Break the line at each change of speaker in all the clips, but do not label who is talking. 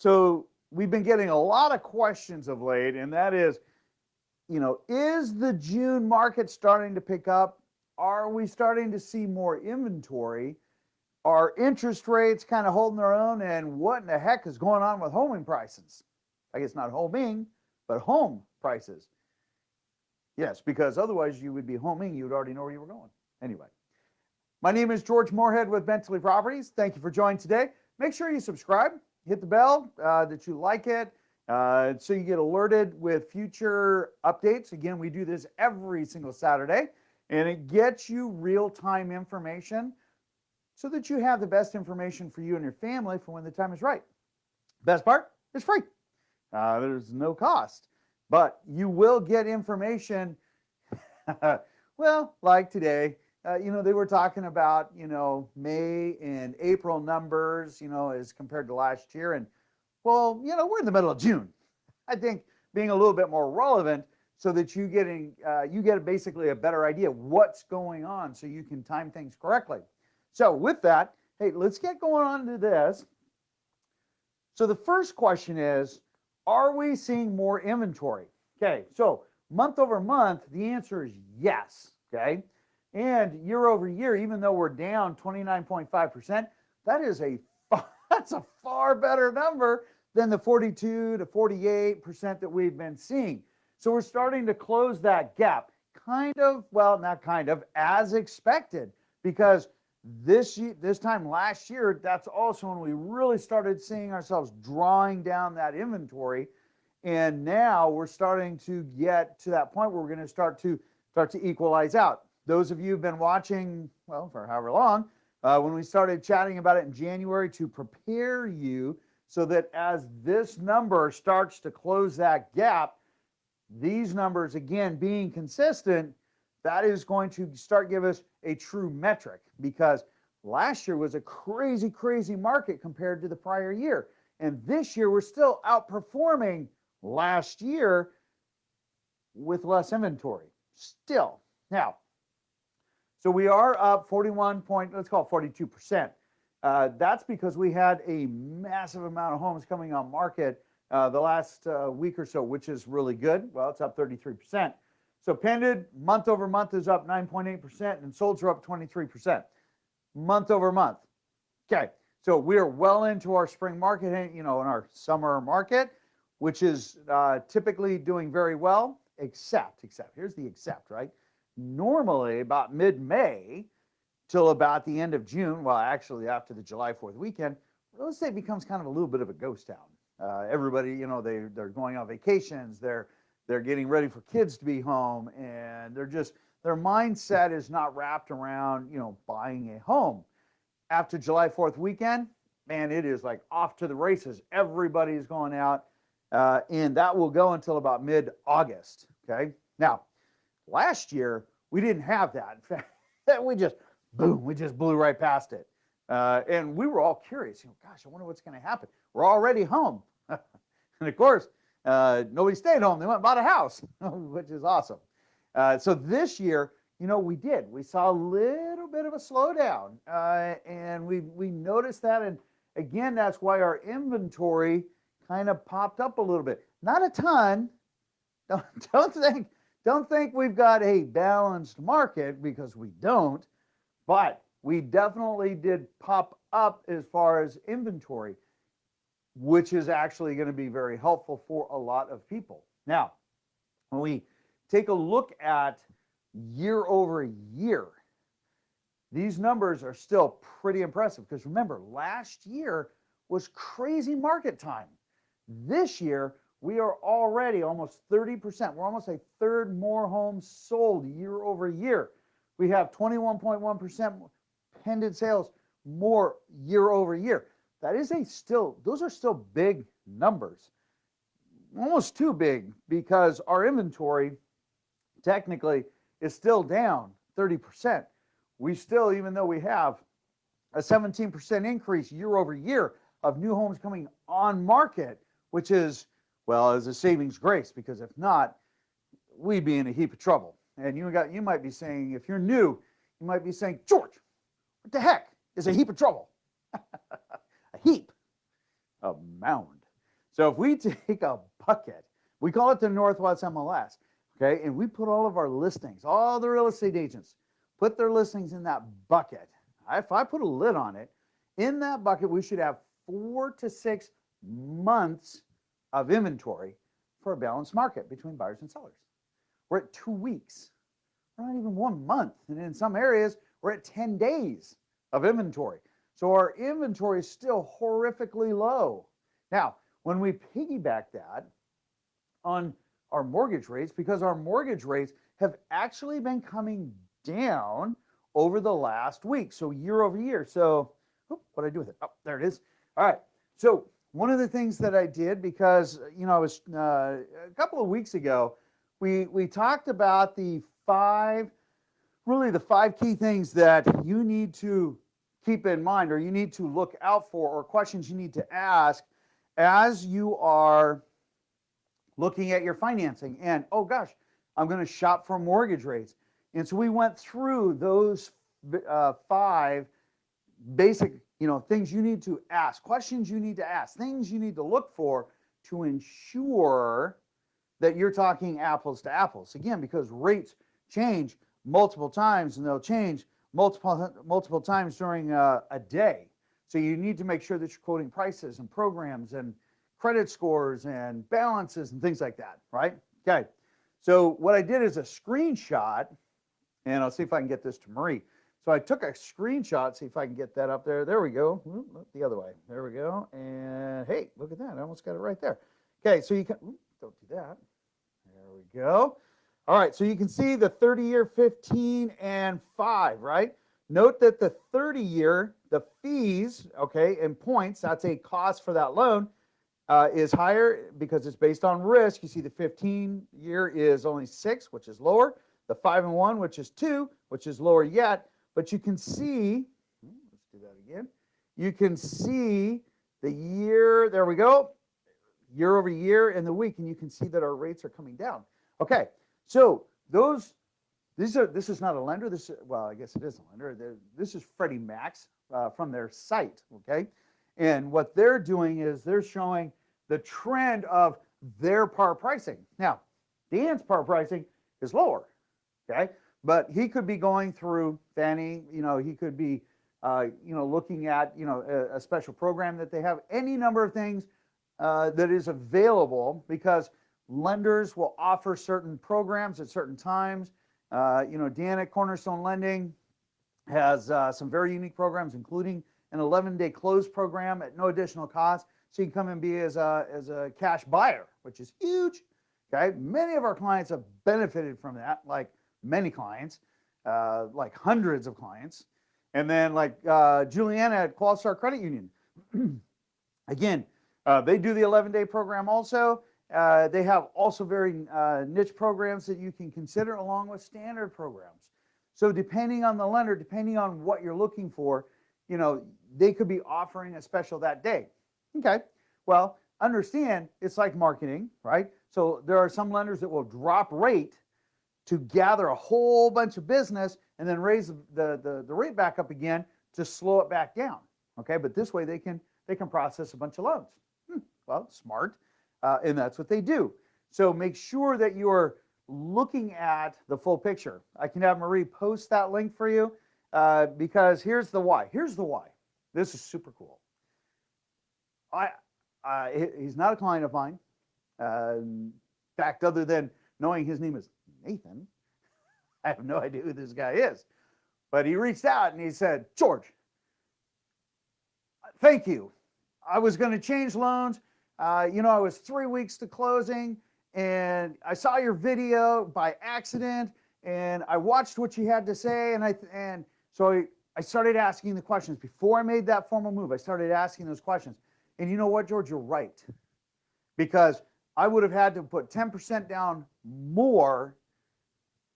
So we've been getting a lot of questions of late, and that is, is the June market starting to pick up? Are we starting to see more inventory? Are interest rates kind of holding their own? And what in the heck is going on with homing prices? I guess not homing, but home prices. Yes, because otherwise you would be homing. You would already know where you were going. Anyway, my name is George Moorhead with Bentley Properties. Thank you for joining today. Make sure you subscribe, hit the bell, that you like it, so you get alerted with future updates. Again, we do this every single Saturday, and it gets you real-time information so that you have the best information for you and your family for when the time is right. Best part, it's free. There's no cost, but you will get information. Well, like today, they were talking about, May and April numbers, as compared to last year. And well, we're in the middle of June. I think being a little bit more relevant so that you get basically a better idea of what's going on so you can time things correctly. So with that, hey, let's get going on to this. So the first question is, are we seeing more inventory? Okay, so month over month, the answer is yes, okay? And year over year, even though we're down 29.5%, that's a far better number than the 42 to 48% that we've been seeing. So we're starting to close that gap, as expected, because this time last year, that's also when we really started seeing ourselves drawing down that inventory. And now we're starting to get to that point where we're going to start to equalize out. Those of you who've been watching, well, for however long, when we started chatting about it in January to prepare you so that as this number starts to close that gap, these numbers, again, being consistent, that is going to start give us a true metric, because last year was a crazy, crazy market compared to the prior year. And this year, we're still outperforming last year with less inventory still. Now, so we are up 42%. That's because we had a massive amount of homes coming on market the last week or so, which is really good. Well, it's up 33%. So pended month over month is up 9.8%, and solds are up 23% month over month. Okay, so we are well into our spring market, in our summer market, which is typically doing very well, except, here's the except, right? Normally about mid-May till about the end of June, well, actually after the July 4th weekend, real estate becomes kind of a little bit of a ghost town. Everybody, they're going on vacations, they're getting ready for kids to be home, and their mindset is not wrapped around, buying a home. After July 4th weekend, man, it is like off to the races. Everybody's going out, and that will go until about mid-August, okay? Now, last year, we didn't have that. In fact, we just blew right past it. And we were all curious, gosh, I wonder what's going to happen. We're already home. And of course, nobody stayed home. They went and bought a house, which is awesome. So this year, we saw a little bit of a slowdown, and we noticed that. And again, that's why our inventory kind of popped up a little bit. Not a ton. Don't think we've got a balanced market, because we don't, but we definitely did pop up as far as inventory, which is actually going to be very helpful for a lot of people. Now, when we take a look at year over year, these numbers are still pretty impressive, because remember, last year was crazy market time. This year, we are already almost 30%. We're almost a third more homes sold year over year. We have 21.1% pending sales more year over year. Those are still big numbers. Almost too big, because our inventory technically is still down 30%. We still, even though we have a 17% increase year over year of new homes coming on market, which is, well, as a savings grace, because if not, we'd be in a heap of trouble. And you might be saying, if you're new, you might be saying, George, what the heck is a heap of trouble? A heap, a mound. So if we take a bucket, we call it the Northwest MLS, okay, and we put all of our listings, all the real estate agents put their listings in that bucket. If I put a lid on it, in that bucket, we should have 4 to 6 months of inventory for a balanced market between buyers and sellers. We're at 2 weeks. We're not even 1 month. And in some areas, we're at 10 days of inventory. So our inventory is still horrifically low. Now, when we piggyback that on our mortgage rates, because our mortgage rates have actually been coming down over the last week, so year over year. So what did I do with it? Oh, there it is. All right. So one of the things that I did, because I was a couple of weeks ago, we talked about the five key things that you need to keep in mind, or you need to look out for, or questions you need to ask as you are looking at your financing. And oh gosh, I'm going to shop for mortgage rates. And so we went through those 5 basic, things you need to ask, questions you need to ask, things you need to look for to ensure that you're talking apples to apples. Again, because rates change multiple times, and they'll change multiple times during a day. So you need to make sure that you're quoting prices and programs and credit scores and balances and things like that, right? Okay. So what I did is a screenshot, and I'll see if I can get this to Marie. So I took a screenshot, see if I can get that up there. There we go. The other way. There we go. And hey, look at that. I almost got it right there. Okay, so you can, don't do that. There we go. All right, so you can see the 30-year, 15, and 5, right? Note that the 30-year, the fees, okay, and points, that's a cost for that loan, is higher because it's based on risk. You see the 15-year is only 6, which is lower. The 5 and 1, which is 2, which is lower yet. But you can see, let's do that again. You can see the year, there we go, year over year and the week, and you can see that our rates are coming down. Okay, so this is not a lender. Well, I guess it is a lender. This is Freddie Mac's from their site, okay? And what they're doing is they're showing the trend of their par pricing. Now, Dan's par pricing is lower, okay? But he could be going through Fannie, he could be, looking at, a special program that they have, any number of things that is available, because lenders will offer certain programs at certain times. Dan at Cornerstone Lending has some very unique programs, including an 11-day close program at no additional cost. So you can come and be as a cash buyer, which is huge. Okay, many of our clients have benefited from that, like many clients, like hundreds of clients. And then like Juliana at Qualstar Credit Union. Again, they do the 11-day program also. They have also very niche programs that you can consider along with standard programs. So depending on the lender, depending on what you're looking for, they could be offering a special that day. Okay, well, understand it's like marketing, right? So there are some lenders that will drop rate to gather a whole bunch of business and then raise the rate back up again to slow it back down. Okay, but this way they can process a bunch of loans. Well, smart, and that's what they do. So make sure that you're looking at the full picture. I can have Marie post that link for you because here's the why. Here's the why. This is super cool. He's not a client of mine. In fact, other than knowing his name is Nathan, I have no idea who this guy is. But he reached out and he said, George, thank you. I was going to change loans. I was 3 weeks to closing, and I saw your video by accident, and I watched what you had to say, and so I started asking the questions. Before I made that formal move, I started asking those questions. And you know what, George? You're right. Because I would have had to put 10% down more,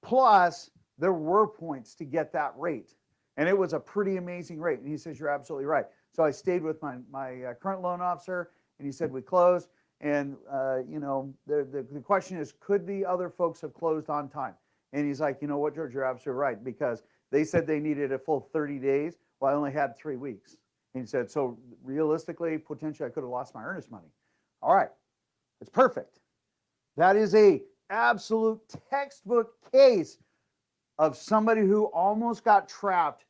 plus there were points to get that rate. And it was a pretty amazing rate. And he says, you're absolutely right. So I stayed with my current loan officer, and he said we closed. And, the question is, could the other folks have closed on time? And he's like, you know what, George, you're absolutely right, because they said they needed a full 30 days. Well, I only had 3 weeks. And he said, so realistically, potentially I could have lost my earnest money. All right, it's perfect. That is a absolute textbook case of somebody who almost got trapped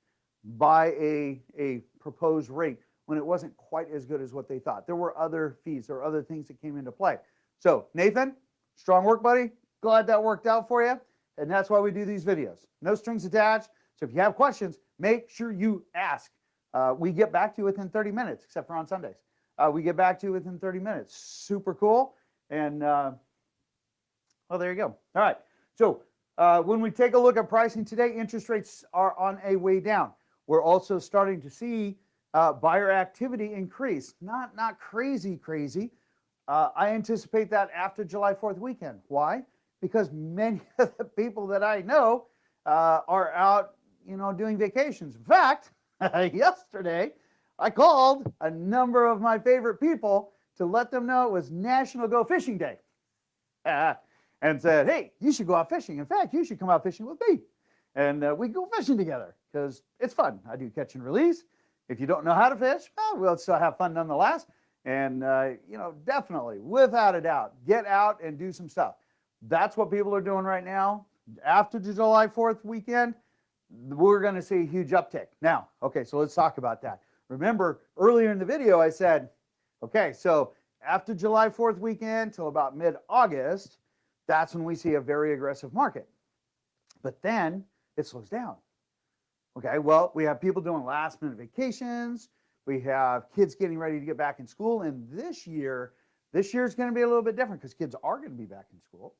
by a proposed rate when it wasn't quite as good as what they thought. There were other fees, there were other things that came into play. So Nathan, strong work, buddy. Glad that worked out for you. And that's why we do these videos. No strings attached. So if you have questions, make sure you ask. We get back to you within 30 minutes, except for on Sundays. We get back to you within 30 minutes. Super cool. And well, there you go. All right. So when we take a look at pricing today, interest rates are on a way down. We're also starting to see buyer activity increase. Not crazy. I anticipate that after July 4th weekend. Why? Because many of the people that I know are out, doing vacations. In fact, yesterday, I called a number of my favorite people to let them know it was National Go Fishing Day. And said, hey, you should go out fishing. In fact, you should come out fishing with me. And we go fishing together because it's fun. I do catch and release. If you don't know how to fish, well, we'll still have fun nonetheless. And, definitely, without a doubt, get out and do some stuff. That's what people are doing right now. After the July 4th weekend, we're going to see a huge uptick. Now, okay, so let's talk about that. Remember, earlier in the video, I said, okay, so after July 4th weekend till about mid-August, that's when we see a very aggressive market. But then it slows down. Okay, well, we have people doing last-minute vacations. We have kids getting ready to get back in school. And this year is going to be a little bit different because kids are going to be back in school.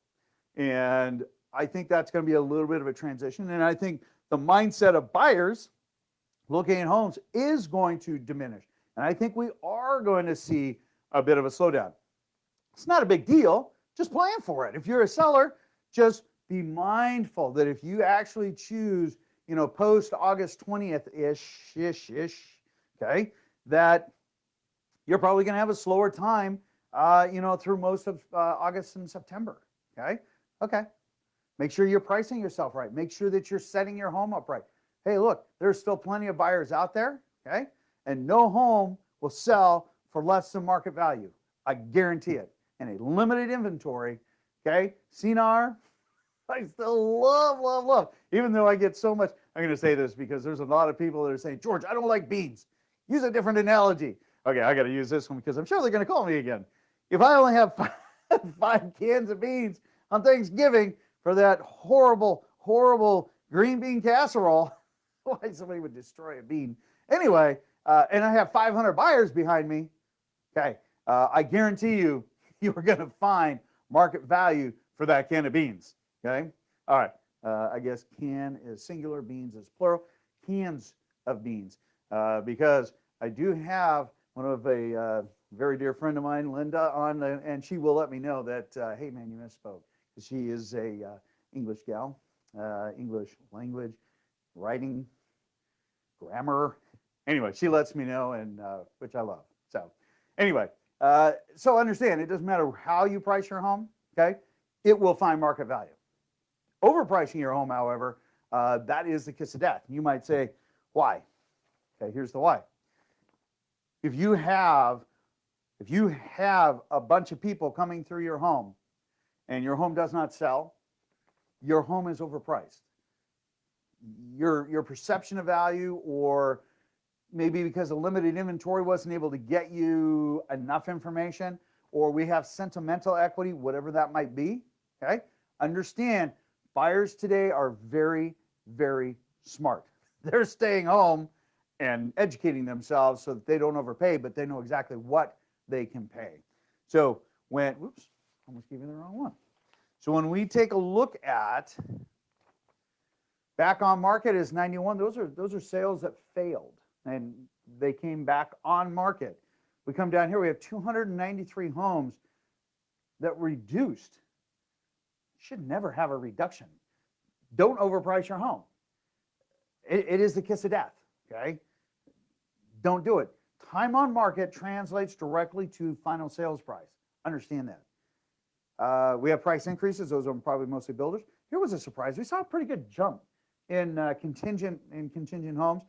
And I think that's going to be a little bit of a transition. And I think the mindset of buyers looking at homes is going to diminish. And I think we are going to see a bit of a slowdown. It's not a big deal. Just plan for it. If you're a seller, just be mindful that if you actually choose, post August 20th-ish, okay, that you're probably going to have a slower time, through most of August and September, okay? Okay. Make sure you're pricing yourself right. Make sure that you're setting your home up right. Hey, look, there's still plenty of buyers out there, okay? And no home will sell for less than market value. I guarantee it. And a limited inventory, okay? CNR, I still love. Even though I get so much, I'm going to say this because there's a lot of people that are saying, George, I don't like beans. Use a different analogy. Okay, I got to use this one because I'm sure they're going to call me again. If I only have five cans of beans on Thanksgiving for that horrible green bean casserole, why somebody would destroy a bean. Anyway, and I have 500 buyers behind me, okay, I guarantee you are going to find market value for that can of beans, okay? All right, I guess can is singular, beans is plural, cans of beans, because I do have one of a very dear friend of mine, Linda, on, and she will let me know that, hey man, you misspoke, because she is a English gal, English language, writing, grammar. Anyway, she lets me know, and which I love. So anyway, so understand, it doesn't matter how you price your home, okay? It will find market value. Overpricing your home, however, that is the kiss of death. You might say, why? Okay, here's the why. If you have a bunch of people coming through your home and your home does not sell, your home is overpriced. Your perception of value, or maybe because a limited inventory wasn't able to get you enough information, or we have sentimental equity, whatever that might be, okay? Understand, buyers today are very, very smart. They're staying home and educating themselves so that they don't overpay, but they know exactly what they can pay. So when, whoops, almost gave you the wrong one. So when we take a look at back on market is 91, those are sales that failed and they came back on market. We come down here, we have 293 homes that reduced. Should never have a reduction. Don't overprice your home. It is the kiss of death, okay? Don't do it. Time on market translates directly to final sales price. Understand that. We have price increases. Those are probably mostly builders. Here was a surprise. We saw a pretty good jump in contingent homes.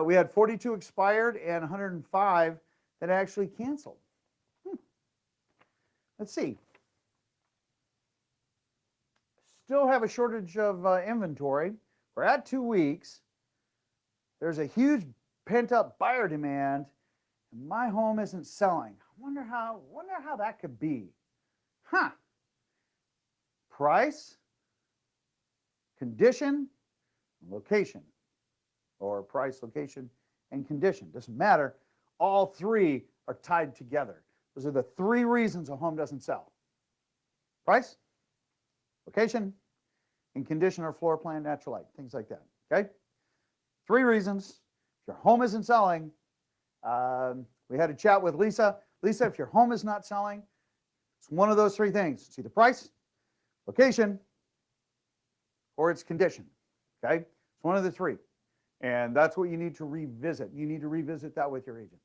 We had 42 expired and 105 that actually canceled. let's see. Still have a shortage of inventory. We're at 2 weeks. There's a huge pent-up buyer demand, and my home isn't selling. I wonder how that could be. Huh. Price, condition, location, or price, location, and condition. Doesn't matter. All three are tied together. Those are the 3 reasons a home doesn't sell. Price, location, and condition or floor plan, natural light, things like that. Okay? 3 reasons. If your home isn't selling, we had a chat with Lisa. Lisa, if your home is not selling, it's one of those 3 things. It's either price, location, or its condition. Okay? It's one of the 3. And that's what you need to revisit. You need to revisit that with your agent.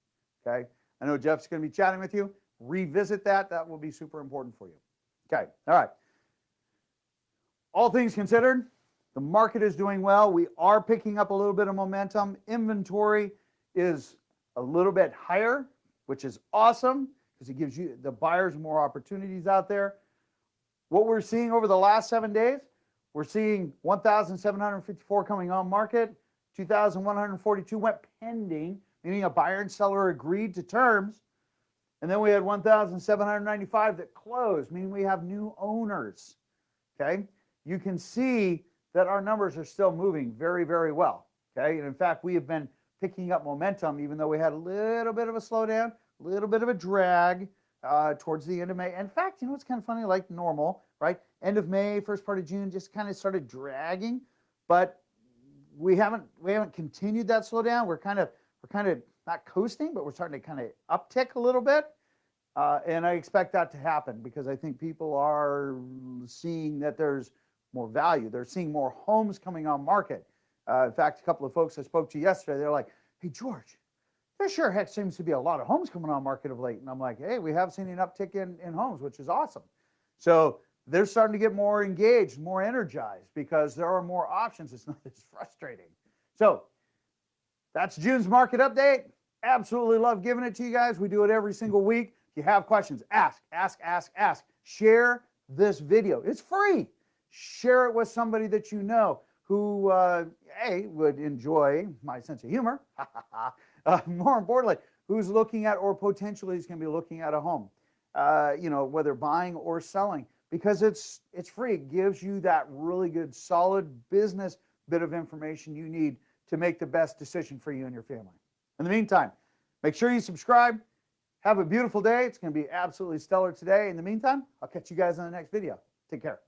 Okay? I know Jeff's going to be chatting with you. Revisit that. That will be super important for you. Okay. All right. All things considered, the market is doing well. We are picking up a little bit of momentum. Inventory is a little bit higher, which is awesome because it gives you, the buyers, more opportunities out there. What we're seeing over the last 7 days, we're seeing 1,754 coming on market, 2,142 went pending, meaning a buyer and seller agreed to terms. And then we had 1,795 that closed, meaning we have new owners. Okay? You can see that our numbers are still moving very, very well. Okay? And in fact, we have been picking up momentum, even though we had a little bit of a slowdown, a little bit of a drag towards the end of May. In fact, you know, it's kind of funny, like normal, right? End of May, first part of June, just kind of started dragging, but we haven't continued that slowdown. We're kind of not coasting, but we're starting to kind of uptick a little bit. And I expect that to happen because I think people are seeing that there's more value. They're seeing more homes coming on market. In fact, a couple of folks I spoke to yesterday, they're like, hey, George, there sure heck seems to be a lot of homes coming on market of late. And I'm like, hey, we have seen an uptick in homes, which is awesome. So they're starting to get more engaged, more energized because there are more options. It's not as frustrating. So that's June's market update. Absolutely love giving it to you guys. We do it every single week. If you have questions, ask. Share this video. It's free. Share it with somebody that you know who, would enjoy my sense of humor. More importantly, who's looking at or potentially is going to be looking at a home, whether buying or selling, because it's free. It gives you that really good, solid business bit of information you need to make the best decision for you and your family. In the meantime, make sure you subscribe. Have a beautiful day. It's going to be absolutely stellar today. In the meantime, I'll catch you guys on the next video. Take care.